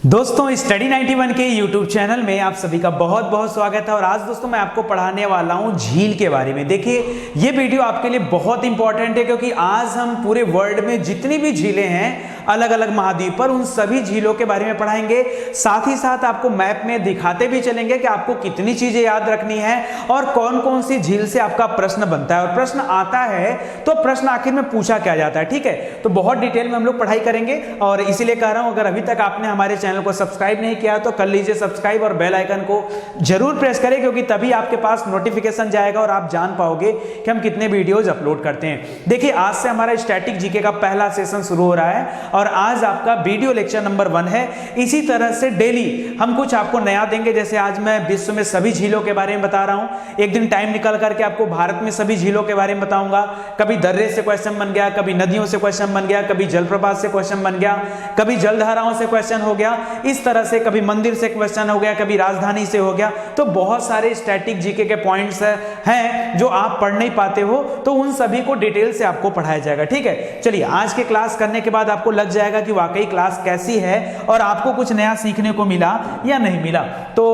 दोस्तों स्टडी 91 के YouTube channel में आप सभी का बहुत बहुत स्वागत है। और आज दोस्तों मैं आपको पढ़ाने वाला हूं झील के बारे में। देखिए ये वीडियो आपके लिए बहुत इंपॉर्टेंट है क्योंकि आज हम पूरे वर्ल्ड में जितनी भी झीलें हैं अलग अलग महाद्वीप पर, उन सभी झीलों के बारे में पढ़ाएंगे। साथ ही साथ आपको मैप में दिखाते भी चलेंगे कि आपको कितनी चीजें याद रखनी है और कौन कौन सी झील से आपका प्रश्न बनता है, और प्रश्न आता है तो प्रश्न आखिर में पूछा क्या जाता है। ठीक है, तो बहुत डिटेल में हम लोग पढ़ाई करेंगे और इसीलिए कह रहा हूं अगर अभी तक आपने हमारे चैनल को सब्सक्राइब नहीं किया तो कर लीजिए सब्सक्राइब और बेल आइकन को जरूर प्रेस करें, क्योंकि तभी आपके पास नोटिफिकेशन जाएगा और आप जान पाओगे कि हम कितने वीडियोज अपलोड करते हैं। देखिए आज से हमारा स्टैटिक जीके का पहला सेशन शुरू हो रहा है और आज आपका वीडियो लेक्चर नंबर 1 है। इसी तरह से डेली हम कुछ आपको नया देंगे। जैसे आज मैं विश्व में सभी झीलों के बारे में बता रहा हूं, एक दिन टाइम निकल करके आपको भारत में सभी झीलों के बारे में बताऊंगा। कभी दर्रे से क्वेश्चन बन गया, कभी नदियों से क्वेश्चन बन गया, कभी जलप्रपात से क्वेश्चन बन गया, कभी जलधाराओं से क्वेश्चन हो गया, इस तरह से कभी मंदिर से क्वेश्चन हो गया, कभी राजधानी से हो गया। तो बहुत सारे स्टैटिक जीके के पॉइंट्स हैं जो आप पढ़ नहीं पाते हो, तो उन सभी को डिटेल से आपको पढ़ाया जाएगा। ठीक है, चलिए आज के क्लास करने के बाद आपको लग जाएगा कि वाकई क्लास कैसी है और आपको कुछ नया सीखने को मिला या नहीं मिला। तो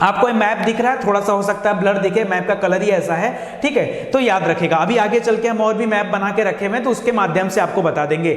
आपको ये मैप दिख रहा है, थोड़ा सा हो सकता है ब्लर दिखे, मैप का कलर ही ऐसा है। ठीक है, तो याद रखेगा। अभी आगे चल के हम और भी मैप बना के रखे हुए हैं तो उसके माध्यम से आपको बता देंगे।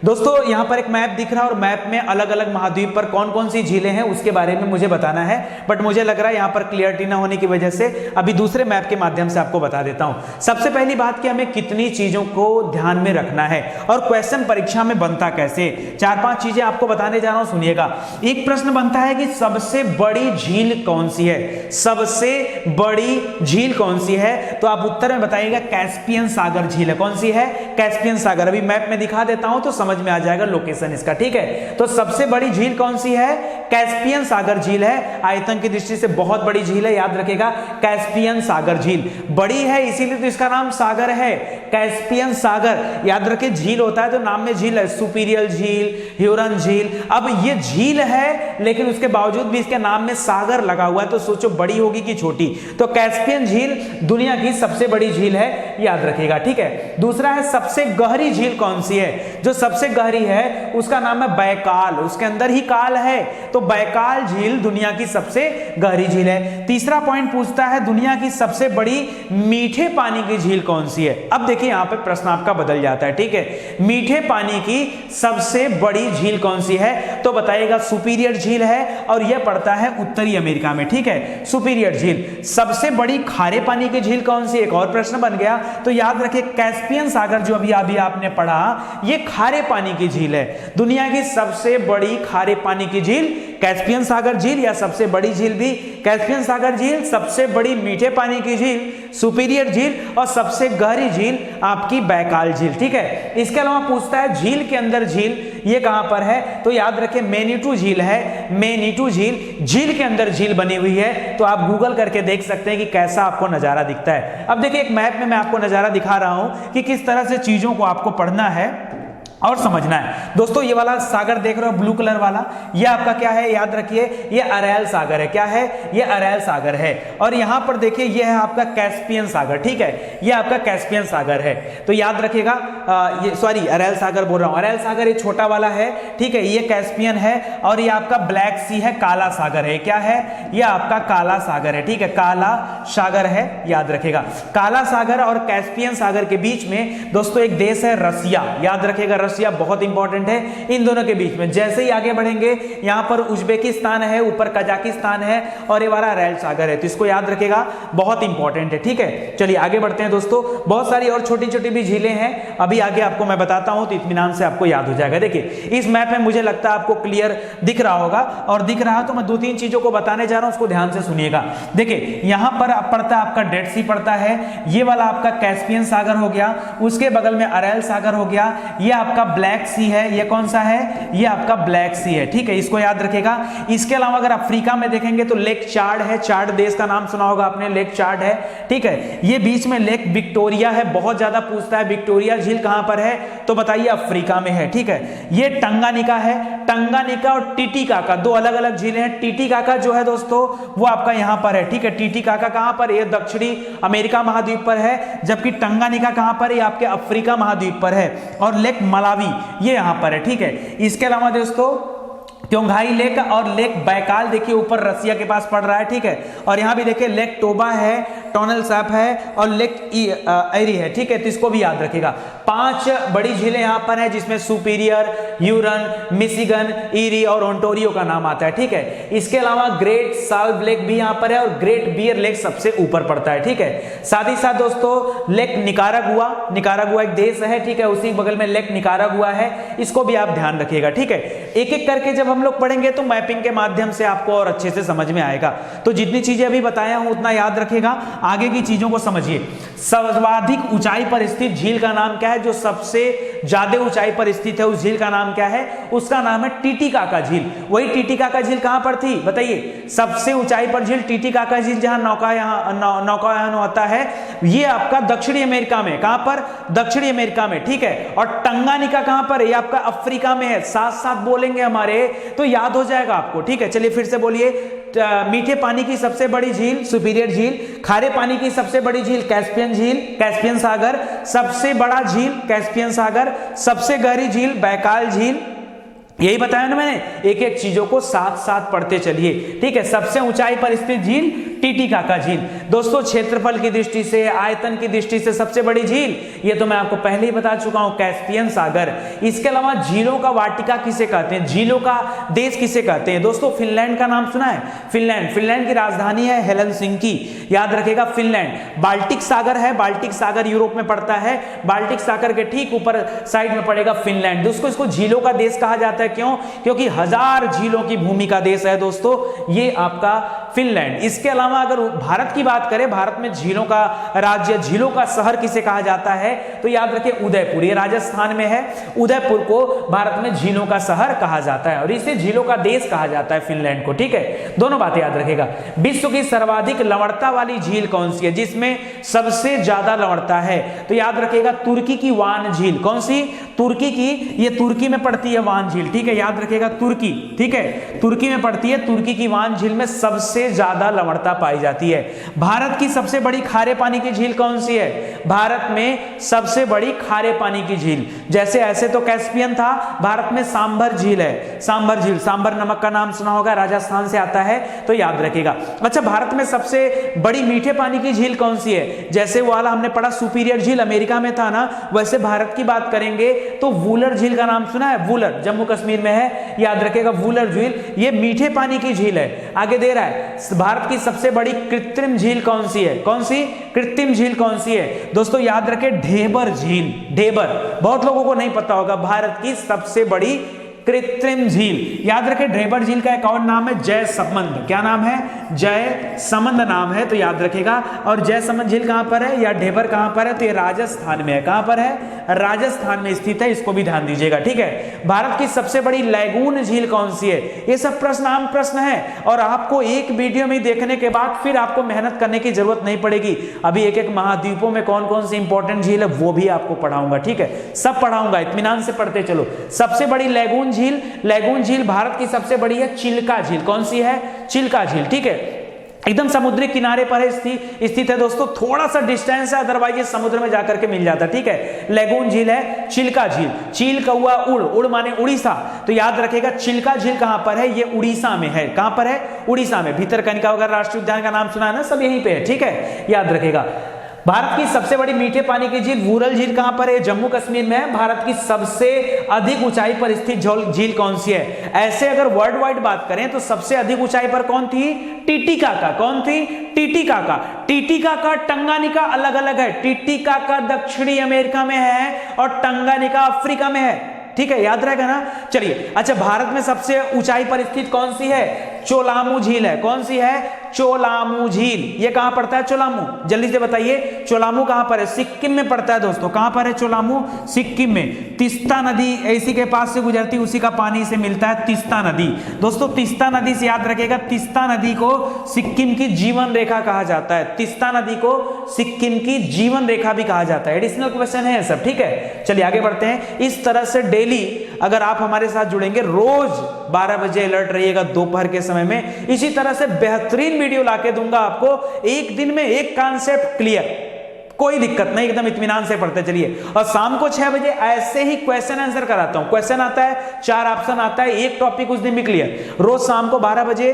दोस्तों यहां पर एक मैप दिख रहा है और मैप में अलग अलग महाद्वीप पर कौन कौन सी झीलें हैं उसके बारे में मुझे बताना है, बट मुझे लग रहा है यहां पर क्लियरिटी ना होने की वजह से अभी दूसरे मैप के माध्यम से आपको बता देता हूं। सबसे पहली बात कि हमें कितनी चीजों को ध्यान में रखना है और क्वेश्चन परीक्षा में बनता कैसे, 4-5 चीजें आपको बताने जा रहा हूं, सुनिएगा। एक प्रश्न बनता है कि सबसे बड़ी झील कौन सी है, सबसे बड़ी झील कौन सी है, तो आप उत्तर में बताइएगा कैस्पियन सागर झील है। कौन सी है? कैस्पियन सागर। अभी मैप में दिखा देता हूं तो समझ में आ जाएगा लोकेशन इसका। ठीक है, तो सबसे बड़ी झील कौन सी है? कैस्पियन सागर झील है। आयतन की दृष्टि से बहुत बड़ी झील है, याद रखेगा कैस्पियन सागर झील। बड़ी है इसीलिए तो इसका नाम सागर है, कैस्पियन सागर। याद रखे झील होता है तो नाम में झील है, सुपीरियर झील, ह्यूरन झील। अब ये झील है लेकिन उसके बावजूद भी इसके नाम में सागर लगा हुआ है, तो सोचो बड़ी होगी कि छोटी। तो कैस्पियन झील दुनिया की सबसे बड़ी झील है, याद रखेगा। ठीक है, दूसरा है सबसे गहरी झील कौन सी है? जो सबसे गहरी है उसका नाम है बैकाल, उसके अंदर ही काल है, तो बैकाल झील दुनिया की सबसे गहरी झील है। तीसरा पॉइंट पूछता है दुनिया की सबसे बड़ी मीठे पानी की झील कौन सी है। अब देखिए यहां पे प्रश्न आपका बदल जाता है। ठीक है, मीठे पानी की सबसे बड़ी झील कौन सी है, तो बताइएगा सुपीरियर झील है और यह पड़ता है उत्तरी अमेरिका में। ठीक है, सुपीरियर झील। सबसे बड़ी खारे पानी की झील कौन सी, एक और प्रश्न बन गया, तो याद रखिए कैस्पियन सागर जो अभी आपने पढ़ा ये खारे पानी की झील है। दुनिया की सबसे बड़ी खारे पानी की झील कैस्पियन सागर झील, या सबसे बड़ी झील भी कैस्पियन सागर झील, सबसे बड़ी मीठे पानी की झील सुपीरियर झील और सबसे गहरी झील आपकी बैकाल झील। ठीक है, इसके अलावा पूछता है झील के अंदर झील ये कहां पर है, तो याद रखें मैनीटू झील है, मैनीटू झील। झील के अंदर झील बनी हुई है, तो आप गूगल करके देख सकते हैं कि कैसा आपको नजारा दिखता है। अब देखिए एक मैप में मैं आपको नजारा दिखा रहा हूं कि किस तरह से चीजों को आपको पढ़ना है और समझना है। दोस्तों ये वाला सागर देख रहे हो ब्लू कलर वाला, ये आपका क्या है, याद रखिए ये अरैल सागर है। क्या है? ये अरैल सागर है। और यहां पर देखिए ये है आपका कैस्पियन सागर। ठीक है, ये आपका कैस्पियन सागर है, तो याद रखिएगा ये सॉरी अरैल सागर बोल रहा हूं, अरैल सागर ये छोटा वाला है। ठीक है, ये कैस्पियन है और ये आपका ब्लैक सी है, काला सागर है। क्या है? ये आपका काला सागर है। ठीक है, काला सागर है, याद रखेगा। काला सागर और कैस्पियन सागर के बीच में दोस्तों एक देश है रसिया, याद रखेगा रसिया बहुत इंपॉर्टेंट है। इन दोनों के बीच में जैसे ही आगे बढ़ेंगे यहां पर उज्बेकिस्तान है, ऊपर कजाकिस्तान है और ये वाला अरैल सागर है, तो इसको याद रखेगा, बहुत इंपॉर्टेंट है। ठीक है, चलिए आगे बढ़ते हैं दोस्तों। बहुत सारी और छोटी छोटी भी झीलें हैं, अभी आगे आपको मैं बताता हूं तो इत्मीनान से आपको याद हो जाएगा। देखिए इस मैप में मुझे लगता है आपको क्लियर दिख रहा होगा, और दिख रहा तो मैं 2-3 चीजों को बताने जा रहा हूं, उसको ध्यान से सुनिएगा। देखिए यहां पर पड़ता है आपका डेड सी पड़ता है, ये वाला आपका कैस्पियन सागर हो गया, उसके बगल में अरैल सागर हो गया, ये आपका ब्लैक सी है। ये कौन सा है? ये आपका ब्लैक सी है। ठीक है, इसको याद रखेगा। इसके अलावा अगर अफ्रीका में देखेंगे तो लेक चाड है, चाड देश का नाम सुना होगा आपने, लेक चाड है। ठीक है, ये बीच में लेक विक्टोरिया है, बहुत ज्यादा पूछता है विक्टोरिया झील कहां पर है, तो बताइए अफ्रीका में है। ठीक है, ये टंगानिका है, टंगानिका और टिटिकाका दो अलग अलग झीलें हैं। टिटिकाका जो है दोस्तों वो आपका यहां पर है। ठीक है, टिटिकाका कहां पर? ये दक्षिणी अमेरिका महाद्वीप पर है, जबकि टंगानिका कहां पर? ये आपके अफ्रीका महाद्वीप पर है। और लेक मलावी ये यहां पर है। ठीक है, इसके अलावा दोस्तों क्योंघाई लेक और लेक बैकाल देखिए ऊपर रसिया के पास पड़ रहा है, ठीक है। और यहाँ भी देखिए लेक टोबा है, टोनल सैप है और लेक एरी है, ठीक है। तो इसको भी याद रखिएगा। 5 बड़ी झीलें यहाँ पर है जिसमें सुपीरियर, ह्यूरन, मिशिगन, ईरी और ओंटारियो का नाम आता है, ठीक है। इसके अलावा ग्रेट साल्व लेक भी यहाँ पर है और ग्रेट बियर लेक सबसे ऊपर पड़ता है, ठीक है। साथ ही साथ दोस्तों लेक निकारागुआ, निकारागुआ एक देश है, ठीक है, उसी बगल में लेक निकारागुआ है, इसको भी आप ध्यान रखिएगा, ठीक है। एक एक करके जब हम लोग पढ़ेंगे तो मैपिंग के माध्यम से आपको और अच्छे से समझ में आएगा। तो जितनी चीजें अभी बताया हूं उतना याद रखिएगा, आगे की चीजों को समझिए। सर्वाधिक ऊंचाई पर स्थित झील का नाम क्या है? जो सबसे ज्यादा ऊंचाई पर स्थित है उस झील का नाम क्या है? उसका नाम है टीटीकाका झील। वही टीटीकाका झील कहां पर थी बताइए? सबसे ऊंचाई पर झील टीटीकाका झील जहां नौकायान होता है, ये आपका दक्षिणी अमेरिका में। कहां पर? दक्षिणी अमेरिका में, ठीक है। और टंगानिका कहां पर है? ये आपका अफ्रीका में है। साथ साथ बोलेंगे हमारे तो याद हो जाएगा आपको, ठीक है। चलिए फिर से बोलिए। मीठे पानी की सबसे बड़ी झील सुपीरियर झील, खारे पानी की सबसे बड़ी झील कैस्पियन झील, कैस्पियन सागर, सबसे बड़ा झील कैस्पियन सागर, सबसे गहरी झील बैकाल झील। यही बताया ना मैंने, एक एक चीजों को साथ साथ पढ़ते चलिए, ठीक है। सबसे ऊंचाई पर स्थित झील टीटीकाका झील। दोस्तों क्षेत्रफल की दृष्टि से, आयतन की दृष्टि से सबसे बड़ी झील, ये तो मैं आपको पहले ही बता चुका हूं, कैस्पियन सागर। इसके अलावा झीलों का वाटिका किसे कहते हैं? झीलों का देश किसे कहते हैं? दोस्तों फिनलैंड का नाम सुना है? फिनलैंड, फिनलैंड की राजधानी है हेलसिंकी, याद रखेगा फिनलैंड। बाल्टिक सागर है, बाल्टिक सागर यूरोप में पड़ता है, बाल्टिक सागर के ठीक ऊपर साइड में पड़ेगा फिनलैंड। दोस्तों इसको झीलों का देश कहा जाता है, क्यों? क्योंकि 1000 झीलों की भूमि का देश है दोस्तों ये आपका फिनलैंड। इसके अलावा अगर भारत की बात करें, भारत में झीलों का राज्य, झीलों का शहर किसे कहा जाता है? तो याद रखिए उदयपुर, ये राजस्थान में है। उदयपुर को भारत में झीलों का शहर कहा जाता है और इसे झीलों का देश कहा जाता है फिनलैंड को, ठीक है। दोनों बातें याद रखेगा। विश्व की सर्वाधिक लवणता वाली झील कौन सी है, जिसमें सबसे ज्यादा लवणता है? तो याद रखेगा तुर्की की वान झील। कौन सी? तुर्की की, ये तुर्की में पड़ती है वान झील, ठीक है, याद रखेगा तुर्की, ठीक है, तुर्की में पड़ती है। तुर्की की वान झील में सबसे ज्यादा लवणता पाई जाती है। भारत की सबसे बड़ी खारे पानी की झील कौन सी है? भारत में सबसे बड़ी खारे पानी की झील, जैसे ऐसे तो कैस्पियन था, भारत में सांभर झील है। सांभर झील, सांभर नमक का नाम सुना होगा, राजस्थान से आता है, तो याद रखेगा। अच्छा, भारत में सबसे बड़ी मीठे पानी की झील कौन सी है? जैसे वो वाला हमने पढ़ा सुपीरियर झील अमेरिका में था ना, वैसे भारत की बात करेंगे तो वूलर झील का नाम सुना है? वूलर जम्मू कश्मीर में है, याद रखेगा वूलर झील, ये मीठे पानी की झील है। आगे दे रहा है भारत की सबसे बड़ी कृत्रिम झील कौन सी है? कौन सी कृत्रिम झील कौन सी है? दोस्तों याद रखें ढेबर झील। ढेबर बहुत लोगों को नहीं पता होगा, भारत की सबसे बड़ी कृत्रिम झील। याद रखें ढेबर झील का एक और नाम है जयसमंद। क्या नाम है? जयसमंद नाम है, तो याद रखेगा। और जयसमंद झील कहां पर है या ढेबर कहां पर है? तो ये राजस्थान में है। कहां पर है? राजस्थान में स्थित है, इसको भी ध्यान दीजिएगा, ठीक है। भारत की सबसे बड़ी लैगून झील कौन सी है? ये सब प्रश्न आम प्रश्न है और आपको एक वीडियो में देखने के बाद फिर आपको मेहनत करने की जरूरत नहीं पड़ेगी। अभी एक एक महाद्वीपों में कौन कौन सी इंपॉर्टेंट झील है वो भी आपको पढ़ाऊंगा, ठीक है, सब पढ़ाऊंगा, इत्मीनान से पढ़ते चलो। सबसे बड़ी लैगून झील, लैगून झील भारत की सबसे बड़ी है चिल्का झील। कौन सी है? चिल्का झील, ठीक है, एकदम समुद्री किनारे पर है, स्थित है दोस्तों, थोड़ा सा डिस्टेंस है, अदरवाइज ये समुद्र में जाकर के मिल जाता है, ठीक है। लैगून झील है, चिल्का झील, चील का हुआ उड़, उड़ माने उड़ीसा, तो याद रखेगा चिल्का झील कहां पर है? ये उड़ीसा में है। कहां पर है? उड़ीसा में। भितरकनिका वगैरह राष्ट्रीय उद्यान का नाम सुना है ना, सब यहीं पे है, ठीक है, याद रखेगा। भारत की सबसे बड़ी मीठे पानी की झील वूरल झील कहां पर है? जम्मू कश्मीर में है। भारत की सबसे अधिक ऊंचाई पर स्थित झील कौन सी है? ऐसे अगर वर्ल्ड वाइड बात करें तो सबसे अधिक ऊंचाई पर कौन थी? टीटीकाका। कौन थी? टीटीकाका। टीटीकाका टंगानिका अलग अलग है। टीटीकाका दक्षिणी अमेरिका में है और टंगानिका अफ्रीका में है, ठीक है, याद रहेगा ना। चलिए, अच्छा, भारत में सबसे ऊंचाई पर स्थित कौन सी है? चोलामू झील है। कौन सी है? चोलामू झील। ये कहां पड़ता है चोलामू? जल्दी से बताइए, चोलामू कहां पर है? सिक्किम में पड़ता है दोस्तों। कहां पर है चोलामू? सिक्किम में। तिस्ता नदी इसी के पास से गुजरती, उसी का पानी से मिलता है तिस्ता नदी। दोस्तों तिस्ता नदी से याद रखेगा, तिस्ता नदी को सिक्किम की जीवन रेखा कहा जाता है। तिस्ता नदी को सिक्किम की जीवन रेखा भी कहा जाता है। एडिशनल क्वेश्चन है सब, ठीक है। चलिए आगे बढ़ते हैं। इस तरह से डेली अगर आप हमारे साथ जुड़ेंगे, रोज 12 बजे अलर्ट रहिएगा दोपहर के समय में, इसी तरह से बेहतरीन वीडियो लाके दूंगा आपको। एक दिन में एक कॉन्सेप्ट क्लियर, कोई दिक्कत नहीं, एकदम इत्मीनान से पढ़ते चलिए। और शाम को 6 बजे ऐसे ही क्वेश्चन आंसर कराता हूं। क्वेश्चन आता है, 4 ऑप्शन आता है, एक टॉपिक उस दिन भी क्लियर। रोज शाम को 12 बजे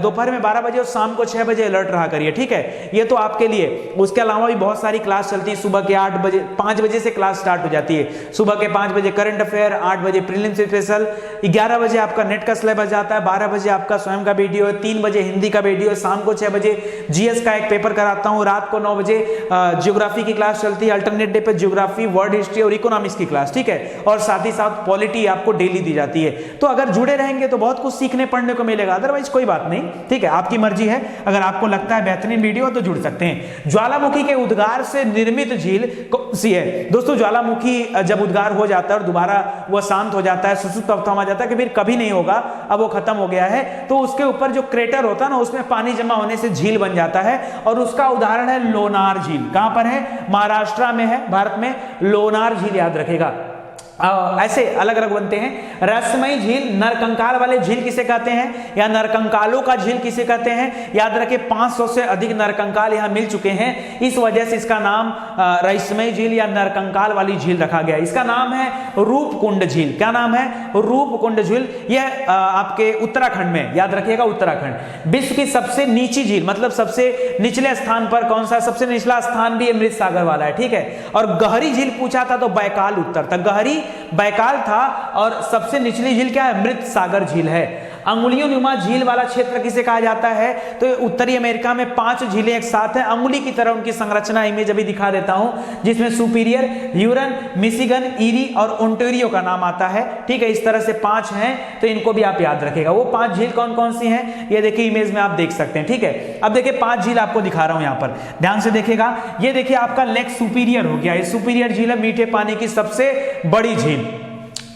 दोपहर में 12 बजे और शाम को 6 बजे अलर्ट रहा करिए, ठीक है। ये तो आपके लिए। उसके अलावा भी बहुत सारी क्लास चलती है। सुबह के 8 बजे 5 बजे से क्लास स्टार्ट हो जाती है। सुबह के 5 बजे करंट अफेयर, 8 बजे प्रीलिम्स स्पेशल, 11 बजे आपका नेट का सिलेबस जाता है, 12 बजे आपका स्वयं का वीडियो है, 3 बजे हिंदी का वीडियो, शाम को 6 बजे जीएस का एक पेपर कराता हूं, रात को 9 बजे ज्योग्राफी की क्लास चलती है, अल्टरनेट डे पे ज्योग्राफी, वर्ल्ड हिस्ट्री और इकोनॉमिक्स की क्लास, ठीक है। और साथ ही साथ पॉलिटी आपको डेली दी जाती है। तो अगर जुड़े रहेंगे तो बहुत कुछ सीखने पढ़ने को मिलेगा, अदरवाइज कोई बात नहीं, ठीक है। आपकी मर्जी है, अगर आपको लगता है बेहतरीन वीडियो तो जुड़ सकते हैं। ज्वालामुखी के उद्गार से निर्मित झील कौन सी है? दोस्तों ज्वालामुखी जब उद्गार हो जाता है और दोबारा वो शांत हो जाता है, सुसुप्त अवस्था में आ जाता है कि फिर कभी नहीं होगा, अब वो खत्म हो गया है, तो उसके ऊपर जो क्रेटर होता है ना, उसमें पानी जमा होने से झील बन जाता है। और उसका उदाहरण है लोनार झील। कहां पर है? महाराष्ट्र में है, भारत में। लोनार झील याद रखेगा। ऐसे अलग अलग बनते हैं। रहस्यमयी झील, नरकंकाल वाले झील किसे कहते हैं, या नरकंकालों का झील किसे कहते हैं? याद रखें 500 से अधिक नरकंकाल यहां मिल चुके हैं, इस वजह से इसका नाम रहस्यमयी झील या नरकंकाल वाली झील रखा गया। इसका नाम है रूपकुंड झील। क्या नाम है? रूपकुंड झील। यह आपके उत्तराखंड में, याद रखिएगा उत्तराखंड। विश्व की सबसे नीची झील, मतलब सबसे निचले स्थान पर कौन सा? सबसे निचला स्थान भी मृत सागर वाला है, ठीक है। और गहरी झील पूछा था तो बैकाल उत्तर था। गहरी बैकाल था और सबसे निचली झील क्या है? मृत सागर झील है। अंगुलियों नुमा झील वाला क्षेत्र किसे कहा जाता है? तो उत्तरी अमेरिका में 5 झीलें एक साथ हैं, अंगुली की तरह उनकी संरचना इमेज अभी दिखा देता हूं, जिसमें सुपीरियर, ह्यूरन, मिशिगन, ईरी और ओंटारियो का नाम आता है, ठीक है। इस तरह से 5 हैं, तो इनको भी आप याद रखेगा। वो 5 झील कौन कौन सी हैं ये देखिए इमेज में आप देख सकते हैं, ठीक है। अब देखिए 5 झील आपको दिखा रहा हूं यहां पर, ध्यान से देखिएगा। ये देखिए आपका लेक सुपीरियर हो गया, ये सुपीरियर झील है, मीठे पानी की सबसे बड़ी झील।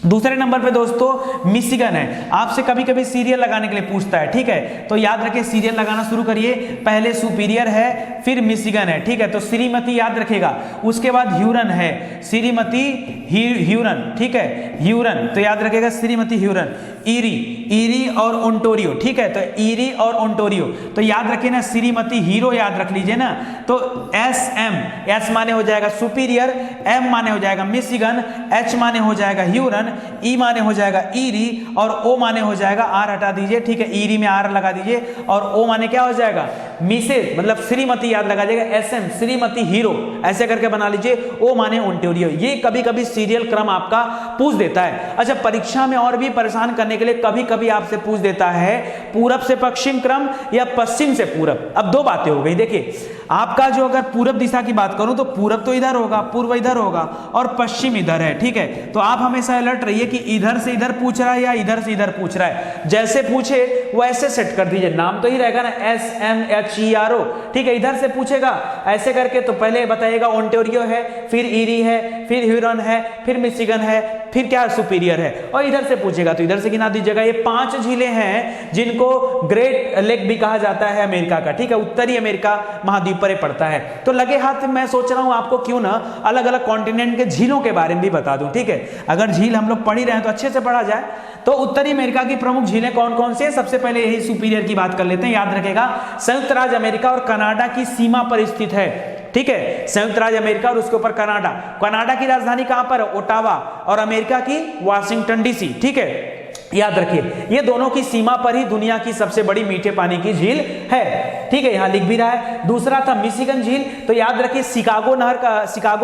दूसरे नंबर पे दोस्तों मिशिगन है। आपसे कभी कभी सीरियल लगाने के लिए पूछता है, ठीक है, तो याद रखें सीरियल लगाना शुरू करिए। पहले सुपीरियर है, फिर मिशिगन है, ठीक है। तो श्रीमती याद रखेगा, उसके बाद ह्यूरन है, श्रीमती ह्यूरन, ठीक है, ह्यूरन, तो याद रखेगा श्रीमती ह्यूरन। ईरी और ओंटारियो, ठीक है, तो ईरी और ओंटारियो, तो याद रखिए ना, श्रीमती हीरो याद रख लीजिए ना। तो एस माने हो जाएगा सुपीरियर, एम माने हो जाएगा मिशिगन, एच माने हो जाएगा ह्यूरन, ई माने हो जाएगा ईरी और ओ माने हो जाएगा, आर हटा दीजिए, ठीक है, ईरी में आर लगा दीजिए, और ओ माने क्या हो जाएगा? मिसेज, मतलब श्रीमती याद लगा जाएगा, एसएम श्रीमती हीरो, ऐसे करके बना लीजिए। ओ माने ओंटारियो। ये कभी कभी सीरियल क्रम आपका पूछ देता है। अच्छा, परीक्षा में और भी परेशान करने के लिए कभी कभी आपसे पूछ देता है पूरब से पश्चिम क्रम या पश्चिम से पूरब। अब 2 बातें हो गई। देखिए आपका जो अगर पूरब दिशा की बात करूं तो पूरब तो इधर होगा, पूर्व इधर होगा और पश्चिम इधर है, ठीक है। तो आप हमेशा अलर्ट रहिए कि इधर से इधर पूछ रहा है या इधर से इधर पूछ रहा है। जैसे पूछे वैसे सेट कर दीजिए, नाम तो ही रहेगा ना, SMHERO, ठीक है। इधर से पूछेगा ऐसे करके तो पहले बताइएगा ओंटारियो है, फिर ईरी है, फिर ह्यूरन है, फिर मिशिगन है, फिर क्या सुपीरियर है, और इधर से पूछेगा तो इधर से गिना दीजिएगा। ये 5 झीलें हैं जिनको ग्रेट लेक भी कहा जाता है अमेरिका का, ठीक है, उत्तरी अमेरिका महाद्वीप पर पड़ता है। तो लगे हाथ मैं सोच रहा हूं आपको क्यों ना अलग अलग कॉन्टिनेंट के झीलों के बारे में भी बता दूं, ठीक है। अगर झील हम लोग पढ़ ही रहे हैं तो अच्छे से पढ़ा जाए। तो उत्तरी अमेरिका की प्रमुख झीलें कौन कौन सी है? सबसे पहले यही सुपीरियर की बात कर लेते हैं। याद रखेगा संयुक्त राज्य अमेरिका और कनाडा की सीमा पर स्थित है, ठीक है। संयुक्त राज्य अमेरिका और उसके ऊपर कनाडा। कनाडा की राजधानी कहां पर है? ओटावा, और अमेरिका की वाशिंगटन डीसी, ठीक है। याद रखिए ये दोनों की सीमा पर ही दुनिया की सबसे बड़ी मीठे पानी की झील है, ठीक है, यहां लिख भी रहा है। दूसरा था मिशिगन झील। तो याद रखिए शिकागो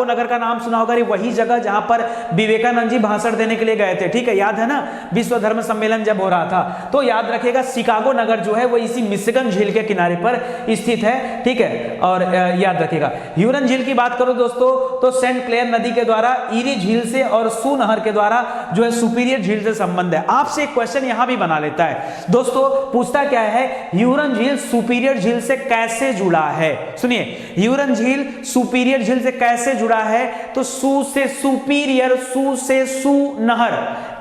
नगर का नाम सुना होगा, वही जगह जहां पर विवेकानंद जी भाषण देने के लिए गए थे, ठीक है, याद है ना, विश्व धर्म सम्मेलन जब हो रहा था। तो याद रखिएगा शिकागो नगर जो है वो इसी मिशिगन झील के किनारे पर स्थित है, ठीक है। और याद रखिएगा ह्यूरन झील की बात करो दोस्तों तो सेंट क्लेयर नदी के द्वारा ईरी झील से और सू नहर के द्वारा जो है सुपीरियर झील से संबंध है। आपसे एक क्वेश्चन यहां भी बना लेता है दोस्तों, पूछता क्या है, ह्यूरन झील सुपीरियर झील से कैसे जुड़ा है? सुनिए, ह्यूरन झील सुपीरियर झील से कैसे जुड़ा है? तो सू से सुपीरियर, सू से सू नहर,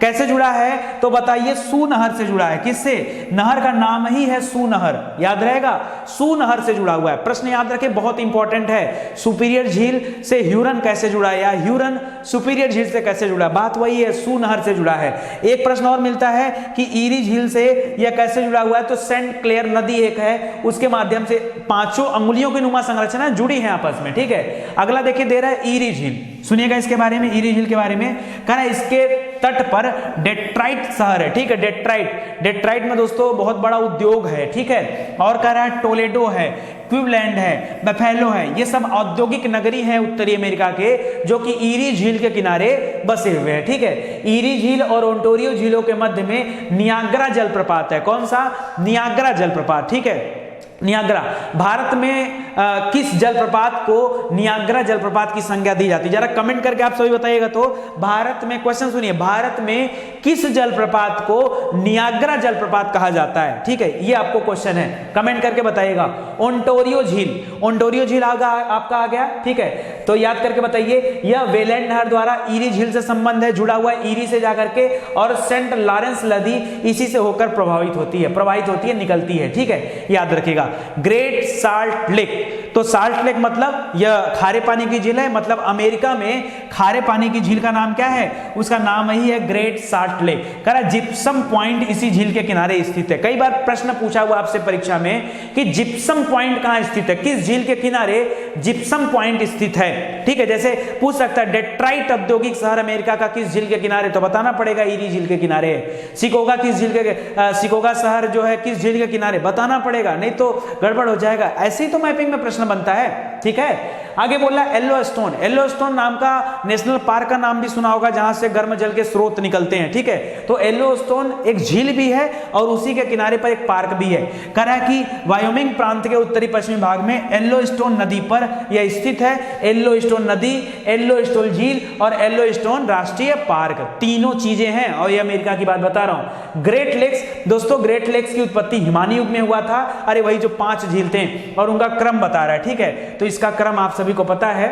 कैसे जुड़ा है तो बताइए, सू नहर से जुड़ा है। किससे? नहर का नाम ही है सू नहर, याद रहेगा, सू नहर से जुड़ा हुआ है। प्रश्न याद रखें, बहुत इंपॉर्टेंट है। सुपीरियर झील से ह्यूरन कैसे जुड़ा है, या ह्यूरन सुपीरियर झील से कैसे जुड़ा है, बात वही है, सू नहर से जुड़ा है। एक प्रश्न और मिलता है कि ईरी झील से यह कैसे जुड़ा हुआ है, तो सेंट क्लेयर नदी एक है, उसके माध्यम से 5 अंगुलियों की नुमा संरचना जुड़ी है आपस में, ठीक है। अगला देखिए दे रहा है ईरी झील, सुनिएगा इसके बारे में, ईरी झील के बारे में कह रहा है इसके तट पर डेट्राइट शहर है, ठीक है। डेट्राइट में दोस्तों बहुत बड़ा उद्योग है, ठीक है। और कह रहा है टोलेडो है, क्विवलैंड है, बफेलो है, ये सब औद्योगिक नगरी है उत्तरी अमेरिका के, जो कि ईरी झील के किनारे बसे हुए हैं, ठीक है। ईरी झील और ओंटारियो झीलों के मध्य में नियाग्रा जलप्रपात है। कौन सा? नियाग्रा जलप्रपात, ठीक है। नियाग्रा, भारत में किस जलप्रपात को नियाग्रा जलप्रपात की संज्ञा दी जाती है? जरा कमेंट करके आप सभी बताइएगा। तो भारत में, क्वेश्चन सुनिए, भारत में किस जलप्रपात को नियाग्रा जलप्रपात कहा जाता है, ठीक है, ये आपको क्वेश्चन है, कमेंट करके बताइएगा। ओंटारियो झील, ओंटारियो झील आपका आ गया, ठीक है। तो याद करके बताइए, यह वेलेंड नहर द्वारा ईरी झील से संबंध है, जुड़ा हुआ है ईरी से जाकर के, और सेंट लॉरेंस नदी इसी से होकर प्रभावित होती है, निकलती है, ठीक है, याद रखिएगा। ग्रेट साल्ट लेक, तो साल्ट लेक मतलब यह खारे पानी की झील है, मतलब अमेरिका में खारे पानी की झील का नाम क्या है? उसका नाम ही है ग्रेट साल्ट लेक। कह रहा जिप्सम पॉइंट इसी झील के किनारे स्थित है। कई बार प्रश्न पूछा हुआ आपसे परीक्षा में कि जिप्सम पॉइंट कहां स्थित है, किस झील के किनारे जिप्सम पॉइंट स्थित है, ठीक है। जैसे पूछ सकता है डेट्राइट औद्योगिक शहर अमेरिका का किस झील के किनारे, तो बताना पड़ेगा ईरी झील के किनारे। शिकागो किस झील के, शिकागो शहर जो है किस झील के किनारे, बताना पड़ेगा, नहीं तो गड़बड़ हो जाएगा। ऐसे ही तो मैपिंग में प्रश्न बनता है, ठीक है। आगे बोला येलोस्टोन, येलोस्टोन नाम का नेशनल पार्क का नाम भी सुना होगा, जहां से गर्म जल के स्रोत निकलते हैं, ठीक है। तो येलोस्टोन एक झील भी है और उसी के किनारे पर एक पार्क भी है। कह रहा है कि वायोमिंग प्रांत के उत्तरी पश्चिमी भाग में येलोस्टोन नदी पर यह स्थित है। येलोस्टोन नदी, येलोस्टोन झील और येलोस्टोन राष्ट्रीय पार्क, तीनों चीजें हैं, और ये अमेरिका की बात बता रहा हूं। ग्रेट लेक्स, दोस्तों ग्रेट लेक्स की उत्पत्ति हिमानी युग में हुआ था, अरे वही जो 5 झील थे, और उनका क्रम बता रहा है, ठीक है। तो इसका क्रम आप सभी को पता है,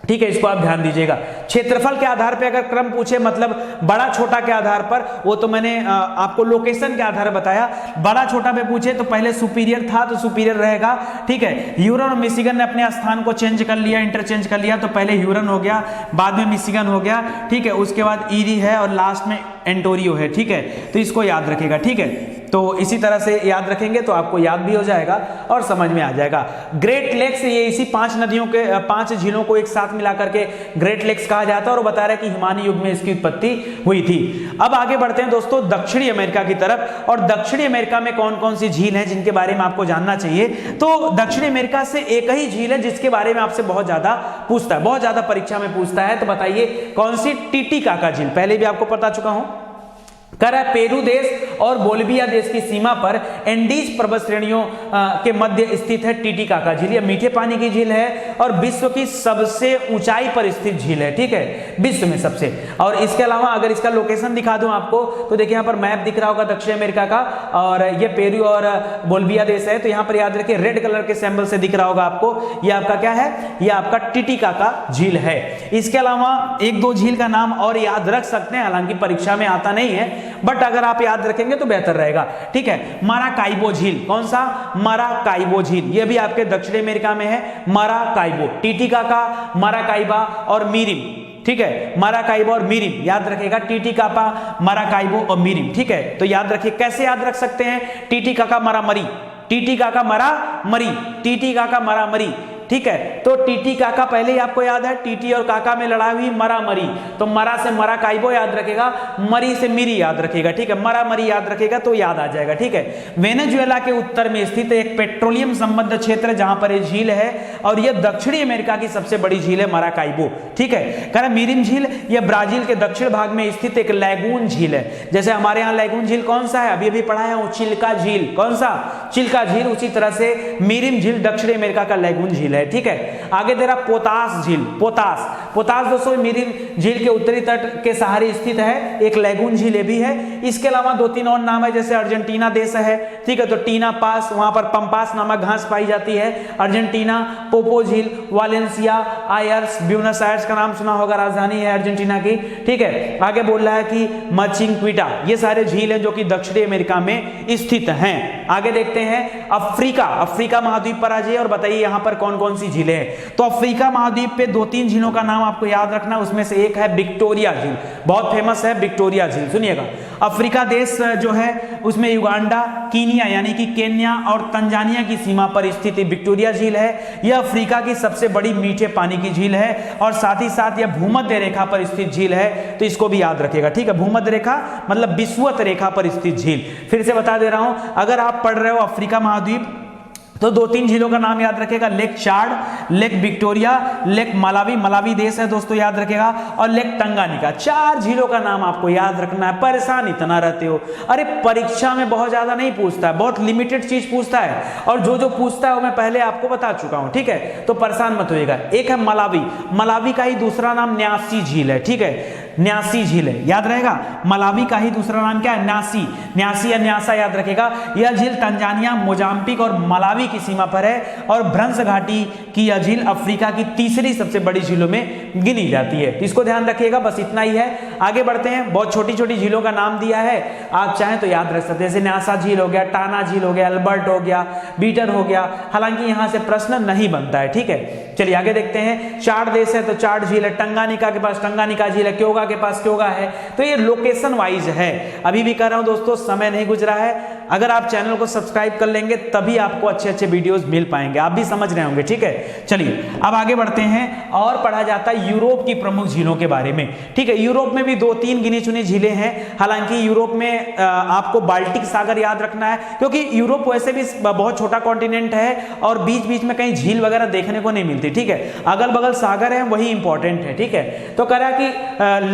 ठीक है, इसको आप ध्यान दीजिएगा। क्षेत्रफल के आधार पर अगर क्रम पूछे, मतलब बड़ा छोटा के आधार पर, वो तो मैंने आपको लोकेशन के आधार पर बताया। बड़ा छोटा पे पूछे तो पहले सुपीरियर था तो सुपीरियर रहेगा, ठीक है। ह्यूरन और मिशिगन ने अपने स्थान को चेंज कर लिया, इंटरचेंज कर लिया, तो पहले ह्यूरन हो गया, बाद में मिशिगन हो गया, ठीक है। उसके बाद ईरी है और लास्ट में ओंटारियो है, ठीक है। तो इसको याद रखेगा, ठीक है। तो इसी तरह से याद रखेंगे तो आपको याद भी हो जाएगा और समझ में आ जाएगा। ग्रेट लेक्स, ये इसी 5 नदियों के 5 झीलों को एक साथ मिला करके ग्रेट लेक्स कहा जाता है, और बता रहा है कि हिमानी युग में इसकी उत्पत्ति हुई थी। अब आगे बढ़ते हैं दोस्तों दक्षिणी अमेरिका की तरफ, और दक्षिणी अमेरिका में कौन कौन सी झील है जिनके बारे में आपको जानना चाहिए। तो दक्षिणी अमेरिका से एक ही झील है जिसके बारे में आपसे बहुत ज्यादा पूछता है, बहुत ज्यादा परीक्षा में पूछता है, तो बताइए कौन सी? टिटिकाका झील, पहले भी आपको बता चुका हूं। कह रहा है पेरू देश और बोलिविया देश की सीमा पर एंडीज पर्वत श्रेणियों के मध्य स्थित है टिटिकाका झील। यह मीठे पानी की झील है और विश्व की सबसे ऊंचाई पर स्थित झील है, ठीक है, विश्व में सबसे। और इसके अलावा अगर इसका लोकेशन दिखा दूं आपको, तो देखिए यहाँ पर मैप दिख रहा होगा दक्षिण अमेरिका का, और ये पेरू और बोलिविया देश है, तो यहाँ पर याद रखिए रेड कलर के सिंबल से दिख रहा होगा आपको, ये आपका क्या है? ये आपका टिटिकाका झील है। इसके अलावा 1-2 झील का नाम और याद रख सकते हैं, हालांकि परीक्षा में आता नहीं है, बट अगर आप याद रखेंगे तो बेहतर रहेगा, ठीक है। माराकाइबो झील, कौन सा? माराकाइबो झील, यह भी आपके दक्षिण अमेरिका में है। माराकाइबो, टिटिकाका, माराकाइबा और मीरिम, ठीक है, माराकाइबो और मीरिम याद रखेगा, टिटिकाका, माराकाइबो और मीरिम, ठीक है। तो याद रखिए, कैसे याद रख सकते हैं? टिटिकाका मारामरी, टिटिकाका मारामरी, टिटिकाका मारामरी, ठीक है। तो टिटिकाका पहले ही आपको याद है, टीटी और काका में लड़ाई हुई, मरा मरी, तो मरा से माराकाइबो याद रखेगा, मरी से मिरी याद रखेगा, ठीक है, मरा मरी याद रखेगा तो याद आ जाएगा, ठीक है। वेनेजुएला के उत्तर में स्थित एक पेट्रोलियम संबद्ध क्षेत्र है जहां पर यह झील है, और यह दक्षिणी अमेरिका की सबसे बड़ी झील है माराकाइबो, ठीक है। कह रहा मीरिम झील, यह ब्राजील के दक्षिण भाग में स्थित एक लैगून झील है। जैसे हमारे यहाँ लैगून झील कौन सा है, अभी अभी पढ़ाया हूं, चिल्का झील, कौन सा? चिल्का झील। उसी तरह से मीरिम झील दक्षिणी अमेरिका का लैगून झील है। है, ठीक है। आगे दे रहा पोतास झील, पोतास दोस्तों मिरिल झील के उत्तरी तट के सहारे स्थित है, एक लैगून झील भी है। इसके अलावा 2-3 और नाम है, जैसे अर्जेंटीना देश है, ठीक है, तो टीना पास, वहां पर पंपास नामक घास पाई जाती है, अर्जेंटीना। पोपो झील, वालेंसिया, आयर्स, ब्यूनस आयर्स का नाम सुना होगा, राजधानी है अर्जेंटीना की, ठीक है। आगे बोल रहा है कि मचिंक्विटा, ये सारे झील हैं जो कि दक्षिणी अमेरिका में स्थित हैं। आगे देखते हैं अफ्रीका महाद्वीप पर आ जाइए और बताइए यहां पर कौन कौन सी झीलें हैं। तो अफ्रीका महाद्वीप पे 2-3 झीलों का नाम आपको याद रखना, उसमें से एक है विक्टोरिया झील, बहुत फेमस है विक्टोरिया झील, सुनिएगा। अफ्रीका देश जो है उसमें युगांडा, कीनिया यानी कि केन्या और तंजानिया की सीमा पर स्थित विक्टोरिया झील है। यह अफ्रीका की सबसे बड़ी मीठे पानी की झील है और साथ ही साथ यह भूमध्य रेखा पर स्थित झील है, तो इसको भी याद रखिएगा, ठीक है। भूमध्य रेखा मतलब विषुवत रेखा पर स्थित झील। फिर से बता दे रहा हूं, अगर आप पढ़ रहे हो अफ्रीका महाद्वीप तो 2-3 झीलों का नाम याद रखेगा, लेक चाड, लेक विक्टोरिया, लेक मलावी देश है दोस्तों, याद रखेगा, और लेक टंगानिका। 4 झीलों का नाम आपको याद रखना है। परेशान इतना रहते हो, अरे परीक्षा में बहुत ज्यादा नहीं पूछता है, बहुत लिमिटेड चीज पूछता है, और जो पूछता है वो मैं पहले आपको बता चुका हूं, ठीक है, तो परेशान मत होइएगा। एक है मलावी का ही दूसरा नाम न्यासी झील है, ठीक है, न्यासी झील है, याद रहेगा। मलावी का ही दूसरा नाम क्या है, न्यासी या न्यासा, याद रखेगा। यह झील तंजानिया, मोजाम्बिक और मलावी की सीमा पर है और भ्रंश घाटी की यह झील अफ्रीका की तीसरी सबसे बड़ी झीलों में गिनी जाती है, तो इसको ध्यान रखिएगा। बस इतना ही है। आगे बढ़ते हैं, बहुत छोटी छोटी झीलों का नाम दिया है, आप चाहें तो याद रख सकते हैं, जैसे न्यासा झील हो गया, टाना झील हो गया, अल्बर्ट हो गया, बीटर हो गया, हालांकि यहां से प्रश्न नहीं बनता है, ठीक है। चलिए आगे देखते हैं, चाड देश है तो चाड झील है, टंगानिका के पास टंगानिका झील है, क्योगा के पास क्योगा है, तो ये लोकेशन वाइज है। अभी भी कह रहा हूं दोस्तों, समय नहीं गुजरा है, अगर आप चैनल को सब्सक्राइब कर लेंगे तभी आपको अच्छे अच्छे वीडियोस मिल पाएंगे, आप भी समझ रहे होंगे, ठीक है। चलिए अब आगे बढ़ते हैं और पढ़ा जाता है यूरोप की प्रमुख झीलों के बारे में, ठीक है। यूरोप में भी 2-3 गिनी चुनी झीलें हैं, हालांकि यूरोप में आपको बाल्टिक सागर याद रखना है, क्योंकि यूरोप वैसे भी बहुत छोटा कॉन्टिनेंट है और बीच बीच में कहीं झील वगैरह देखने को नहीं मिलती, ठीक है, अगल बगल सागर है, वही इंपॉर्टेंट है, ठीक है। तो कह रहा है कि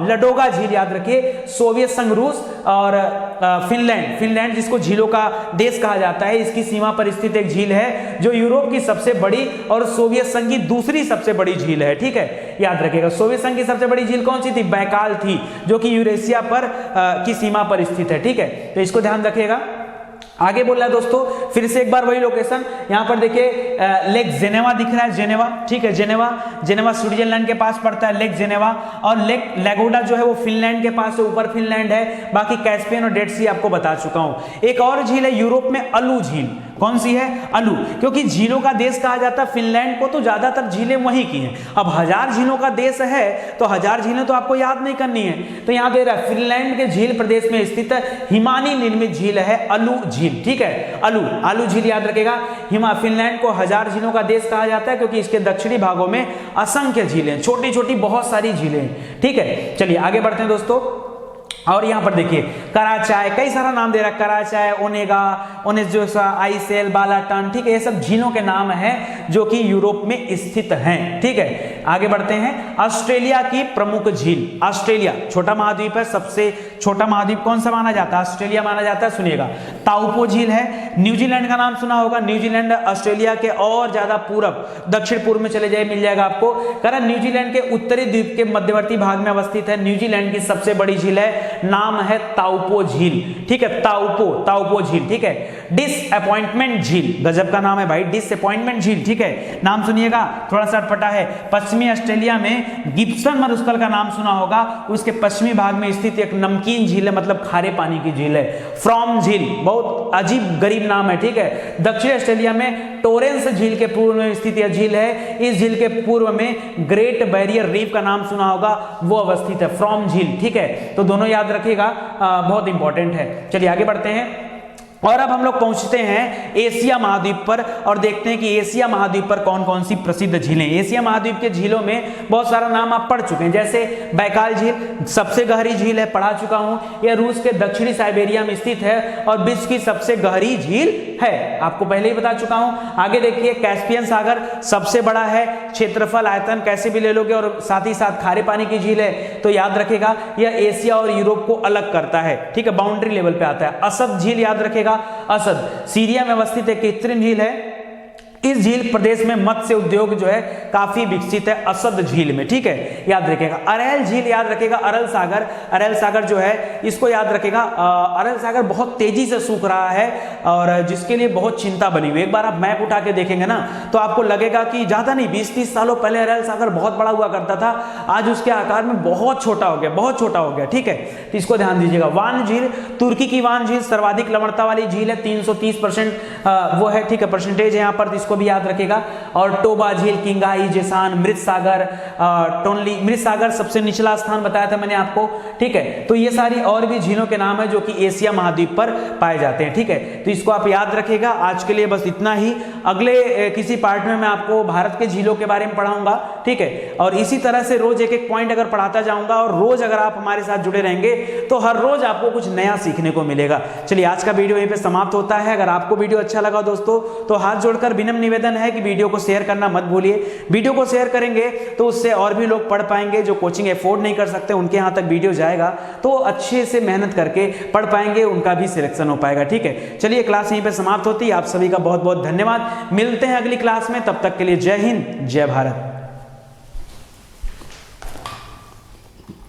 लडोगा झील याद रखिए, सोवियत संघ, रूस और फिनलैंड जिसको झीलों का देश कहा जाता है, इसकी सीमा पर स्थित एक झील है जो यूरोप की सबसे बड़ी और सोवियत संघ की दूसरी सबसे बड़ी झील है, ठीक है, याद रखिएगा। सोवियत संघ की सबसे बड़ी झील कौन सी थी, बैकाल थी, जो कि यूरेशिया पर की सीमा पर स्थित है, ठीक है, तो इसको ध्यान रखिएगा। आगे बोल रहा है दोस्तों, फिर से एक बार वही लोकेशन, यहां पर देखिए लेक जेनेवा दिख रहा है, जेनेवा, ठीक है, जेनेवा स्विट्जरलैंड के पास पड़ता है, लेक जेनेवा, और लेक लैगोडा जो है वो फिनलैंड के पास है, ऊपर फिनलैंड है, बाकी कैस्पियन और डेड सी आपको बता चुका हूं। एक और झील है यूरोप में, अलू झील, कौन सी है, अलू, क्योंकि झीलों का देश कहा जाता है फिनलैंड को, तो ज्यादातर झीलें वहीं की हैं। अब 1000 झीलों का देश है तो 1000 झीलें तो आपको याद नहीं करनी है, तो यहां दे रहा है फिनलैंड के झील प्रदेश में स्थित हिमानी निर्मित झील है अलू झील, ठीक है, अलू झील याद रखेगा। फिनलैंड को 1000 झीलों का देश कहा जाता है क्योंकि इसके दक्षिणी भागों में असंख्य झीलें, छोटी छोटी बहुत सारी झीलें, ठीक है। चलिए आगे बढ़ते हैं दोस्तों, और यहां पर देखिए कराचाय, कई सारा नाम दे रहा है, कराचाय, ओनेगा, आइसेल, बालाटन, ठीक है, ये सब झीलों के नाम हैं जो कि यूरोप में स्थित हैं, ठीक है। आगे बढ़ते हैं, ऑस्ट्रेलिया की प्रमुख झील, ऑस्ट्रेलिया छोटा महाद्वीप है, सबसे छोटा महाद्वीप कौन सा माना जाता है, ऑस्ट्रेलिया माना जाता है, सुनिएगा। ताउपो झील है, न्यूजीलैंड का नाम सुना होगा, न्यूजीलैंड ऑस्ट्रेलिया के और ज्यादा पूरब, दक्षिण पूर्व में चले जाए मिल जाएगा आपको। कारण न्यूजीलैंड के उत्तरी द्वीप के मध्यवर्ती भाग में अवस्थित है, न्यूजीलैंड की सबसे बड़ी झील है, नाम है ताउपो झील, ठीक है, ताउपो झील, ठीक है। डिसअपॉइंटमेंट झील, गजब का नाम है भाई, डिसअपॉइंटमेंट झील, ठीक है, नाम सुनिएगा, थोड़ा सा अटपटा है। पश्चिमी ऑस्ट्रेलिया में गिब्सन मरुस्थल का नाम सुना होगा, उसके पश्चिमी भाग में स्थित एक नमकीन झील है, मतलब खारे पानी की झील है, फ्रॉम झील, बहुत अजीब गरीब नाम है, ठीक है। दक्षिण ऑस्ट्रेलिया में टोरेंस झील के पूर्व में स्थित यह झील है, इस झील के पूर्व में ग्रेट बैरियर रीफ का नाम सुना होगा, वो अवस्थित है, फ्रॉम झील, ठीक है, तो दोनों याद रखिएगा, बहुत इंपॉर्टेंट है। चलिए आगे बढ़ते हैं, और अब हम लोग पहुंचते हैं एशिया महाद्वीप पर और देखते हैं कि एशिया महाद्वीप पर कौन कौन सी प्रसिद्ध झीलें। एशिया महाद्वीप के झीलों में बहुत सारा नाम आप पढ़ चुके हैं, जैसे बैकाल झील सबसे गहरी झील है, पढ़ा चुका हूं, यह रूस के दक्षिणी साइबेरिया में स्थित है और विश्व की सबसे गहरी झील है, आपको पहले ही बता चुका हूं। आगे देखिए कैस्पियन सागर सबसे बड़ा है, क्षेत्रफल आयतन कैसे भी ले लोगे, और साथ ही साथ खारे पानी की झील है, तो याद रखेगा यह एशिया और यूरोप को अलग करता है, ठीक है, बाउंड्री लेवल पे आता है। असद झील याद रखेगा, असद सीरिया में अवस्थित एक कृत्रिम झील है, इस झील प्रदेश में मत्स्य उद्योग जो है काफी विकसित है असद झील में, ठीक है, याद रखिएगा। अरैल झील याद रखिएगा, अरैल सागर जो है इसको याद रखिएगा। अरैल सागर बहुत तेजी से सूख रहा है और जिसके लिए बहुत चिंता बनी हुई। एक बार आप मैप उठा के देखेंगे ना तो आपको लगेगा कि ज्यादा नहीं 20-30 सालों पहले अरैल सागर बहुत बड़ा हुआ करता था, आज उसके आकार में बहुत छोटा हो गया, ठीक है, तो इसको ध्यान दीजिएगा। वान झील, तुर्की की वान झील सर्वाधिक लवणता वाली झील है, 330% वो है, ठीक है, परसेंटेज है यहाँ पर, इसको भी याद रखेगा। और टोबा झील, किंगाई, जेसान, मृत सागर, टोनली, मृत सागर सबसे निचला स्थान बताया था मैंने आपको, ठीक है। तो ये सारी और भी झीलों के नाम है जो कि एशिया महाद्वीप पर पाए जाते हैं, ठीक है, तो इसको आप याद रखिएगा। आज के लिए बस इतना ही, अगले किसी पार्ट में मैं आपको भारत के झीलों के बारे में पढ़ाऊंगा, ठीक है, और इसी तरह से रोज एक एक पॉइंट अगर पढ़ाता जाऊंगा और रोज अगर आप हमारे साथ जुड़े रहेंगे तो हर रोज आपको कुछ नया सीखने को मिलेगा। चलिए आज का वीडियो यहीं पे समाप्त होता है। अगर आपको वीडियो अच्छा लगा दोस्तों तो हाथ जोड़कर विनम्र निवेदन है कि वीडियो को शेयर करना मत भूलिए। वीडियो को शेयर करेंगे तो उससे और भी लोग पढ़ पाएंगे, जो कोचिंग अफोर्ड नहीं कर सकते उनके यहाँ तक वीडियो जाएगा तो अच्छे से मेहनत करके पढ़ पाएंगे, उनका भी सिलेक्शन हो पाएगा, ठीक है। चलिए क्लास यहीं पे समाप्त होती है। आप सभी का बहुत बहुत धन्यवाद। मिलते हैं अगली क्लास में, तब तक के लिए जय हिंद, जय भारत।